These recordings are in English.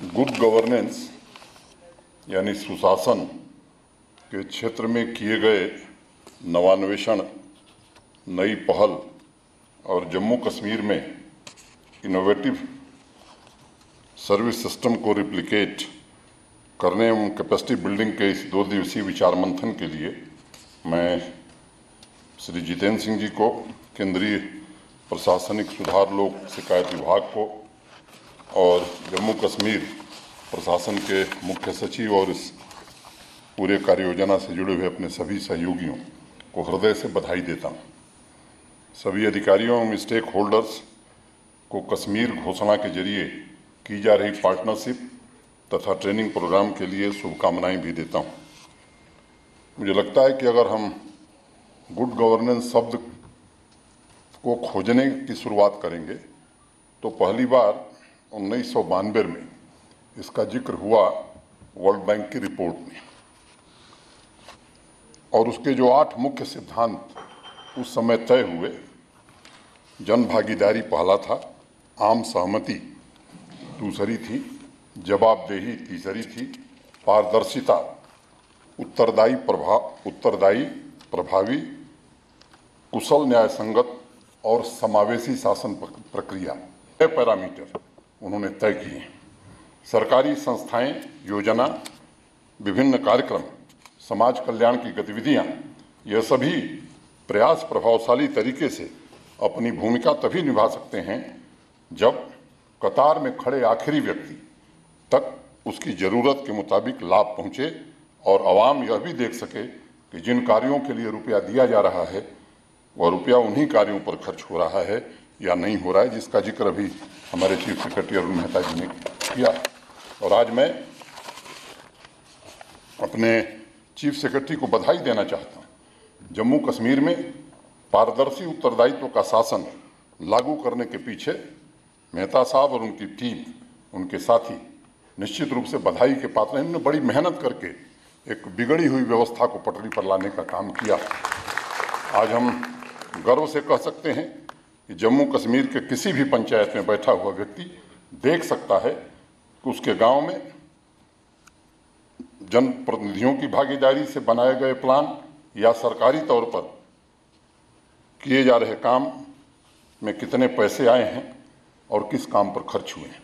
Good governance यानी सुशासन के क्षेत्र में किए गए नवान्वेषण, नई पहल और जम्मू कश्मीर में इनोवेटिव सर्विस सिस्टम को रिप्लिकेट करने एवं कैपेसिटी बिल्डिंग के इस 2 दिवसीय विचार मंथन के लिए मैं श्री जितेंद्र सिंह जी को, केंद्रीय प्रशासनिक सुधार लोक शिकायत विभाग को और जम्मू कश्मीर प्रशासन के मुख्य सचिव और इस पूरे कार्य योजना से जुड़े हुए अपने सभी सहयोगियों को हृदय से बधाई देता हूँ। सभी अधिकारियों एवं स्टेक होल्डर्स को कश्मीर घोषणा के जरिए की जा रही पार्टनरशिप तथा ट्रेनिंग प्रोग्राम के लिए शुभकामनाएं भी देता हूँ। मुझे लगता है कि अगर हम गुड गवर्नेंस शब्द को खोजने की शुरुआत करेंगे तो पहली बार 1992 में इसका जिक्र हुआ वर्ल्ड बैंक की रिपोर्ट में, और उसके जो 8 मुख्य सिद्धांत उस समय तय हुए, जन भागीदारी पहला था, आम सहमति दूसरी थी, जवाबदेही तीसरी थी, पारदर्शिता, उत्तरदायी प्रभावी, कुशल न्याय संगत और समावेशी शासन प्रक्रिया, ये पैरामीटर उन्होंने तय किए। सरकारी संस्थाएं, योजना, विभिन्न कार्यक्रम, समाज कल्याण की गतिविधियां, यह सभी प्रयास प्रभावशाली तरीके से अपनी भूमिका तभी निभा सकते हैं जब कतार में खड़े आखिरी व्यक्ति तक उसकी ज़रूरत के मुताबिक लाभ पहुंचे और आवाम यह भी देख सके कि जिन कार्यों के लिए रुपया दिया जा रहा है वह रुपया उन्हीं कार्यों पर खर्च हो रहा है या नहीं हो रहा है, जिसका जिक्र अभी हमारे चीफ सेक्रेटरी अरुण मेहता जी ने किया। और आज मैं अपने चीफ सेक्रेटरी को बधाई देना चाहता हूँ। जम्मू कश्मीर में पारदर्शी उत्तरदायित्व का शासन लागू करने के पीछे मेहता साहब और उनकी टीम, उनके साथी निश्चित रूप से बधाई के पात्र हैं। इन्होंने बड़ी मेहनत करके एक बिगड़ी हुई व्यवस्था को पटरी पर लाने का काम किया। आज हम गर्व से कह सकते हैं कि जम्मू कश्मीर के किसी भी पंचायत में बैठा हुआ व्यक्ति देख सकता है कि उसके गांव में जनप्रतिनिधियों की भागीदारी से बनाए गए प्लान या सरकारी तौर पर किए जा रहे काम में कितने पैसे आए हैं और किस काम पर खर्च हुए हैं।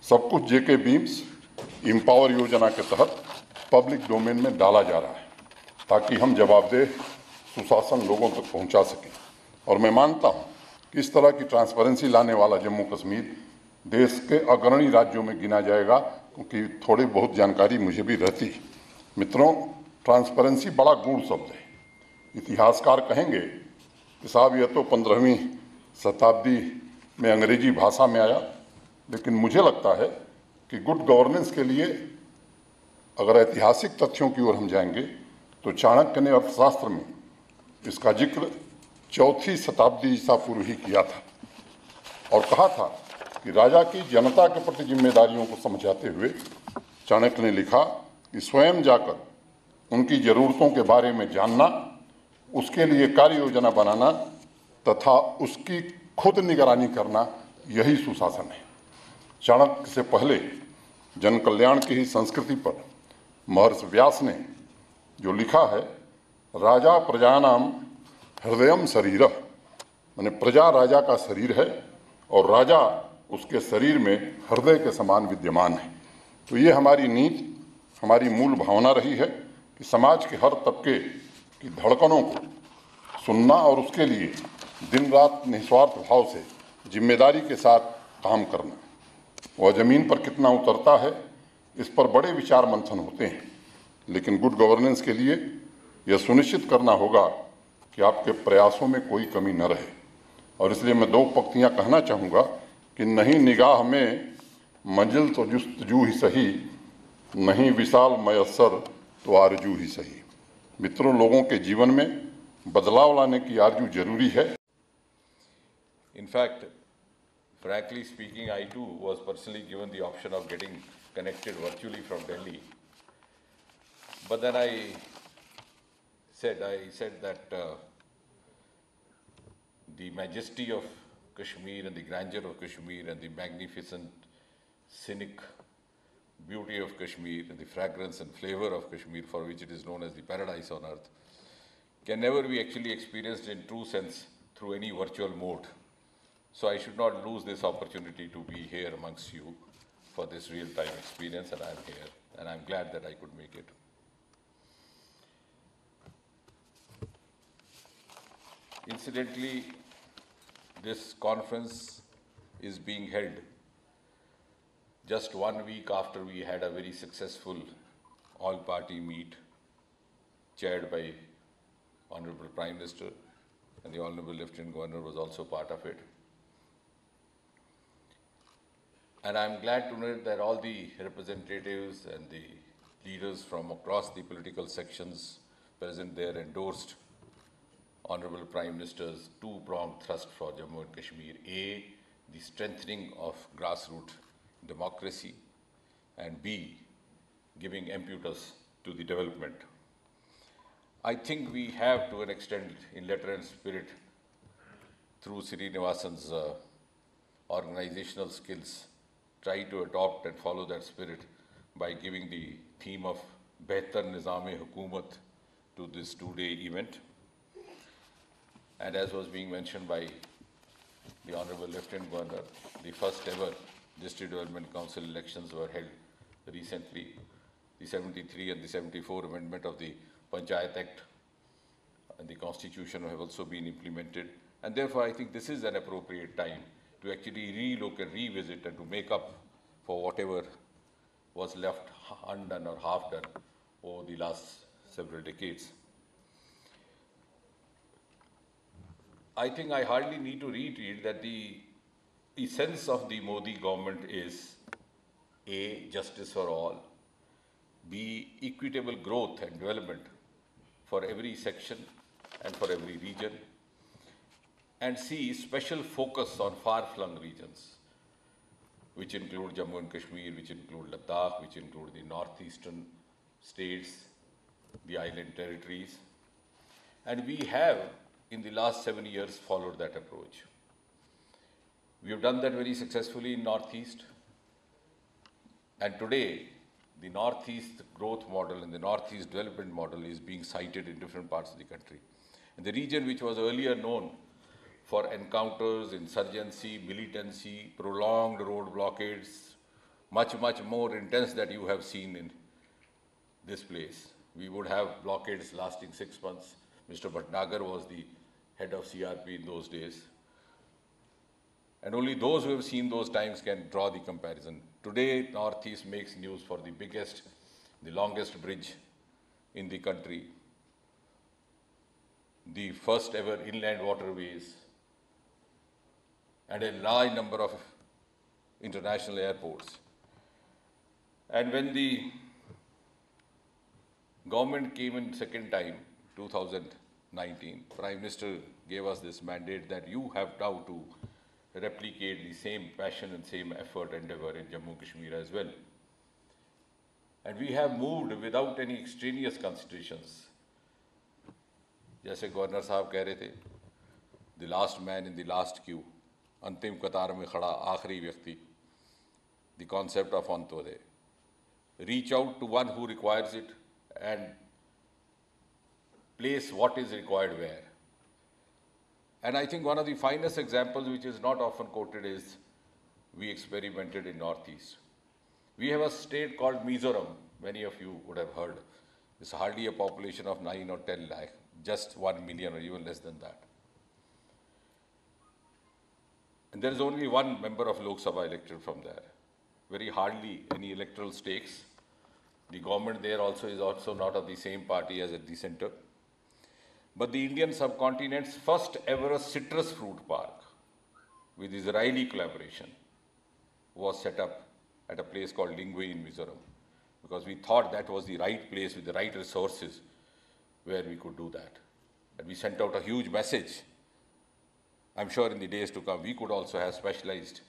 सब कुछ जेके बीम्स एम्पावर योजना के तहत पब्लिक डोमेन में डाला जा रहा है ताकि हम जवाबदेह सुशासन लोगों तक पहुंचा सकें। और मैं मानता हूं कि इस तरह की ट्रांसपेरेंसी लाने वाला जम्मू कश्मीर देश के अग्रणी राज्यों में गिना जाएगा, क्योंकि थोड़ी बहुत जानकारी मुझे भी रहती है। मित्रों, ट्रांसपेरेंसी बड़ा गूढ़ शब्द है। इतिहासकार कहेंगे कि साहब यह तो 15वीं शताब्दी में अंग्रेजी भाषा में आया, लेकिन मुझे लगता है कि गुड गवर्नेंस के लिए अगर ऐतिहासिक तथ्यों की ओर हम जाएंगे तो चाणक्य ने अर्थशास्त्र में इसका जिक्र 4वीं शताब्दी ईसा पूर्व ही किया था और कहा था कि राजा की जनता के प्रति जिम्मेदारियों को समझाते हुए चाणक्य ने लिखा कि स्वयं जाकर उनकी ज़रूरतों के बारे में जानना, उसके लिए कार्य योजना बनाना तथा उसकी खुद निगरानी करना, यही सुशासन है। चाणक्य से पहले जन कल्याण की ही संस्कृति पर महर्षि व्यास ने जो लिखा है, राजा प्रजानाम हृदयम शरीरः, माने प्रजा राजा का शरीर है और राजा उसके शरीर में हृदय के समान विद्यमान है। तो ये हमारी नीति, हमारी मूल भावना रही है कि समाज के हर तबके की धड़कनों को सुनना और उसके लिए दिन रात निस्वार्थ भाव से जिम्मेदारी के साथ काम करना। वह ज़मीन पर कितना उतरता है, इस पर बड़े विचार मंथन होते हैं, लेकिन गुड गवर्नेंस के लिए यह सुनिश्चित करना होगा कि आपके प्रयासों में कोई कमी न रहे। और इसलिए मैं 2 पंक्तियां कहना चाहूँगा कि नहीं निगाह में मंजिल तो जुस्तजू ही सही, नहीं विशाल मयस्सर तो आरजू ही सही। मित्रों, लोगों के जीवन में बदलाव लाने की आरजू जरूरी है। In fact, frankly speaking, I too was personally given the option of getting connected virtually from Delhi. But then I said that the majesty of Kashmir and the grandeur of Kashmir and the magnificent scenic beauty of Kashmir and the fragrance and flavor of Kashmir, for which it is known as the paradise on earth, can never be actually experienced in true sense through any virtual mode. So I should not lose this opportunity to be here amongst you for this real-time experience, and I'm here, and I'm glad that I could make it. Incidentally, this conference is being held just 1 week after we had a very successful all-party meet chaired by Honorable Prime Minister, and the Honorable Lieutenant Governor was also part of it. And I'm glad to note that all the representatives and the leaders from across the political sections present there endorsed Honorable Prime Minister's two-pronged thrust for Jammu and Kashmir. A, the strengthening of grassroots democracy, and B, giving impetus to the development. I think we have, to an extent, in letter and spirit, through Srinivasan's organizational skills, try to adopt and follow that spirit by giving the theme of Behtar Nizam-e-Hukumat to this two-day event. And as was being mentioned by the Honorable Lieutenant Governor, the first ever District Development Council elections were held recently. The 73 and the 74 amendment of the Panchayat Act and the Constitution have also been implemented. And therefore, I think this is an appropriate time to actually relook and revisit and to make up for whatever was left undone or half done over the last several decades. I think I hardly need to reiterate that the essence of the Modi government is A, justice for all, B, equitable growth and development for every section and for every region, and C, special focus on far-flung regions, which include Jammu and Kashmir, which include Ladakh, which include the northeastern states, the island territories. And we have, in the last 7 years, followed that approach. We have done that very successfully in Northeast. And today, the Northeast growth model and the Northeast development model is being cited in different parts of the country. And the region which was earlier known for encounters, insurgency, militancy, prolonged road blockades, much, much more intense that you have seen in this place. We would have blockades lasting 6 months. Mr. Bhatnagar was the head of CRP in those days. And only those who have seen those times can draw the comparison. Today, Northeast makes news for the biggest, the longest bridge in the country, the first ever inland waterways, and a large number of international airports. And when the government came in second time, 2019, Prime Minister gave us this mandate that you have now to replicate the same passion and same effort endeavor in Jammu and Kashmir as well. And we have moved without any extraneous considerations. जैसे governor साहब कह रहे थे, the last man in the last queue, अंतिम कतार में खड़ा आखिरी व्यक्ति, the concept of Antyodaya. Reach out to one who requires it and place what is required where. And I think one of the finest examples, which is not often quoted, is we experimented in Northeast. We have a state called Mizoram, many of you would have heard. It's hardly a population of 9 or 10 lakh, just 1 million or even less than that. And there is only one member of Lok Sabha elected from there. Very hardly any electoral stakes. The government there also is also not of the same party as at the center. But the Indian subcontinent's first ever citrus fruit park with Israeli collaboration was set up at a place called Lingui in Mizoram, because we thought that was the right place with the right resources where we could do that. And we sent out a huge message. I'm sure in the days to come, we could also have specialized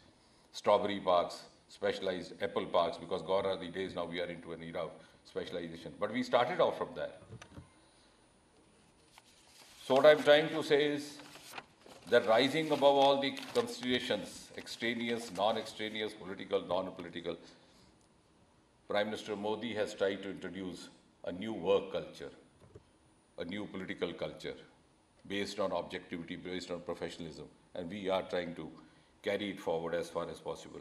strawberry parks, specialized apple parks, because gone are the days now we are into an era of specialization. But we started off from there. So what I'm trying to say is that rising above all the considerations, extraneous, non-extraneous, political, non-political, Prime Minister Modi has tried to introduce a new work culture, a new political culture based on objectivity, based on professionalism, and we are trying to carry it forward as far as possible.